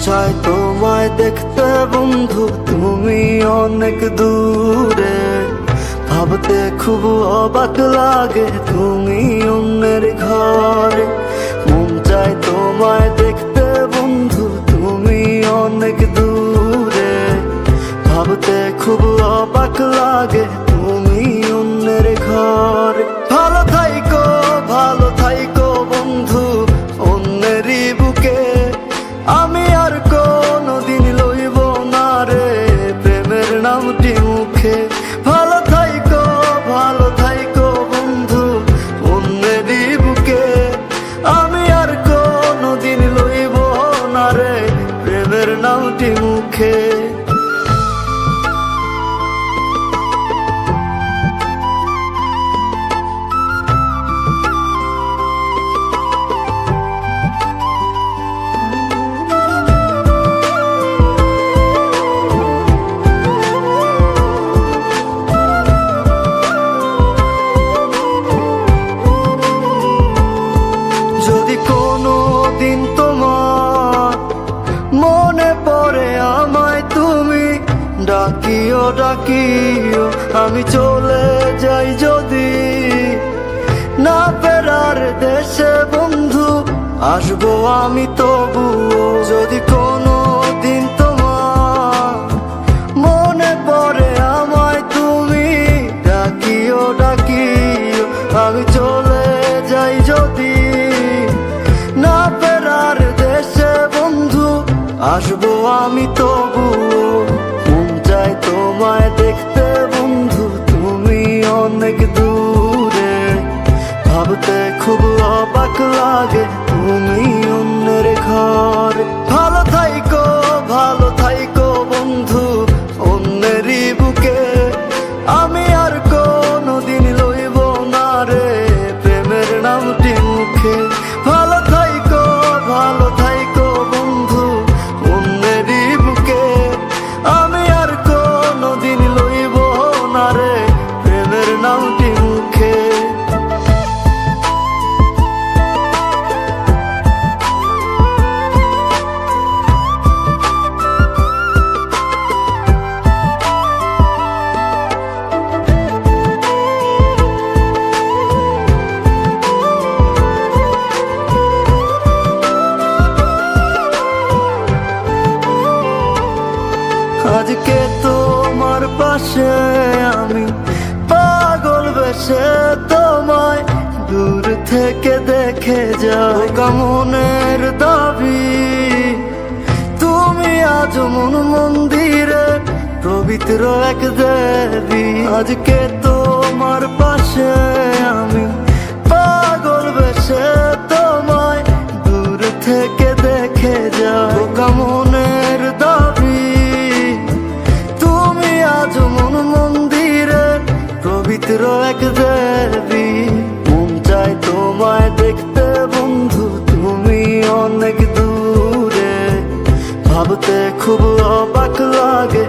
চায় তোমায় দেখতে বন্ধু, তুমি অনেক দূরে। ভাবতে খুব অবাক লাগে তুমি অন্যের ঘরে। মন চায় তোমায় দেখতে বন্ধু, তুমি অনেক দূরে। ভাবতে খুব অবাক লাগে তুমি অন্যের ঘরে। ভালো থাইকো বন্ধু অন্যেরই বুকে। আমি আর কোনদিন লইব না রে প্রেমের নামটি মুখে। ভালো থাইকো বন্ধু অন্যেরই বুকে। আমি আর কোনদিন লইব না রে প্রেমের নামটি মুখে। যদি কোনো দিন তোমার মনে পড়ে আমায় তুমি ডাকিও আমি চলে যাই যদি না ফেরার দেশে বন্ধু, আসবো আমি তবুও। যদি কোনো দিন তোমার মনে পড়ে আমায় তুমি ডাকিও আমি চলে যাই যদি না ফেরার দেশে বন্ধু, আসবো আমি তবুও। মন চায় তোমায় দেখতে বন্ধু, তুমি অনেক দূরে। ভাবতে খুব অবাক লাগে তুমি অন্যের ঘরে। ভালো থাইকো বন্ধু অন্যেরই বুকে। আমি আর কোনদিন লইব না রে প্রেমের নামটি মুখে। ভালো থাইকো বন্ধু অন্যেরই বুকে। আমি আর কোনদিন লইব না রে প্রেমের নামটি মুখে। আজকে তোমার পাশে আমি পাগল বেশে তোমায় দূর থেকে দেখে যাই। মনের দাবি তুমি আজ মন্দিরে পবিত্র এক দেবী। আজকে তোমার পাশে আমি পাগল বেশে তোমায় দূর থেকে দেখে যাই। মনের দাবি তুমি আজ মন্দিরে পবিত্র এক দেবী। মন চায় তোমায় দেখতে বন্ধু, তুমি অনেক দূরে। ভাবতে খুব অবাক লাগে